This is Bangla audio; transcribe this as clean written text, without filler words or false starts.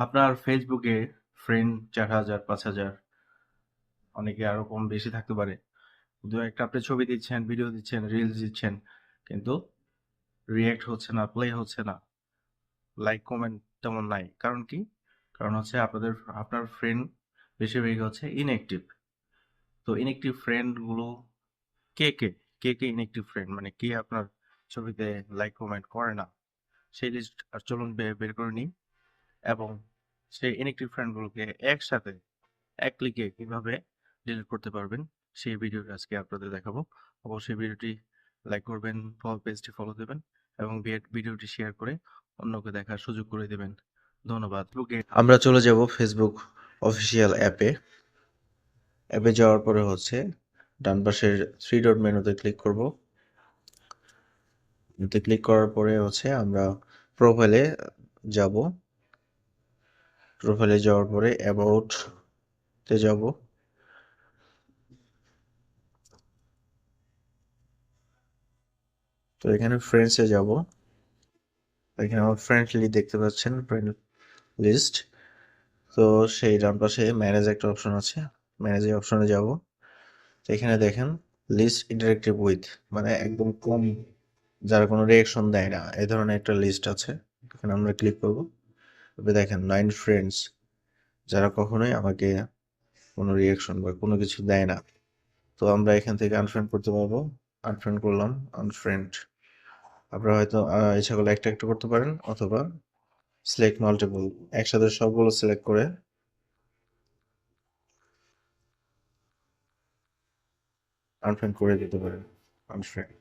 আপনার ফেসবুকে ফ্রেন্ড ৪,০০০, ৫,০০০ অনেকে আরো কম বেশি থাকতে পারে। দু একটা আপনি ছবি দিচ্ছেন, ভিডিও দিচ্ছেন, রিলস দিচ্ছেন, কিন্তু রিঅ্যাক্ট হচ্ছে না, প্লে হচ্ছে না, লাইক কমেন্ট তেমন নাই। কারণ কি? কারণ হচ্ছে আপনার ফ্রেন্ড বেশিরভাগই হচ্ছে ইনঅ্যাক্টিভ। তো ইনঅ্যাক্টিভ ফ্রেন্ড গুলো কে কে? কে ইনঅ্যাক্টিভ ফ্রেন্ড? মানে কে আপনার ছবিতে লাইক কমেন্ট করে না? সেই লিস্ট চলুন বের করে নিই এবং সেই ইনঅ্যাক্টিভ ফ্রেন্ড গুলোকে একসাথে এক ক্লিকে কিভাবে ডিলিট করতে পারবেন সেই ভিডিওটা আজকে আপনাদের দেখাবো। অবশ্যই ভিডিওটি লাইক করবেন, পেজটি ফলো দেবেন এবং ভিডিওটি শেয়ার করে অন্যকে দেখার সুযোগ করে দেবেন। ধন্যবাদ। আমরা চলে যাব ফেসবুক অফিসিয়াল অ্যাপে যাওয়ার পরে হচ্ছে ডান পাশের থ্রি ডট মেনুতে ক্লিক করব। এতে ক্লিক করার পরে হচ্ছে আমরা প্রোফাইলে যাব। প্রোফাইলে যাওয়ার পরে অ্যাবাউট তে যাব। তো এখানে ফ্রেন্ডসে যাব। এখানে আমার ফ্রেন্ড লিস্ট দেখতে পাচ্ছেন, ফ্রেন্ড লিস্ট। তো সেই ডান পাশে ম্যানেজ একটা অপশন আছে, ম্যানেজ অপশনে যাব। তো এখানে দেখেন লিস্ট ইন্টারেক্টিভ উইথ, মানে একদম কম যারা কোনো রিয়াকশন দেয় না এই ধরনের একটা লিস্ট আছে। এখানে আমরা ক্লিক করব। তবে দেখেন 9 ফ্রেন্ডস যারা কখনোই আমাকে কোনো রিয়াকশন বা কোনো কিছু দেয় না। তো আমরা এখান থেকে আনফ্রেন্ড করতে পারবো। আনফ্রেন্ড করলাম, আনফ্রেন্ড। আপনারা হয়তো ইচ্ছা করলে একটা একটা করতে পারেন অথবা সিলেক্ট মাল্টিপল, একসাথে সবগুলো সিলেক্ট করে আনফ্রেন্ড করে দিতে পারেন। আনফ্রেন্ড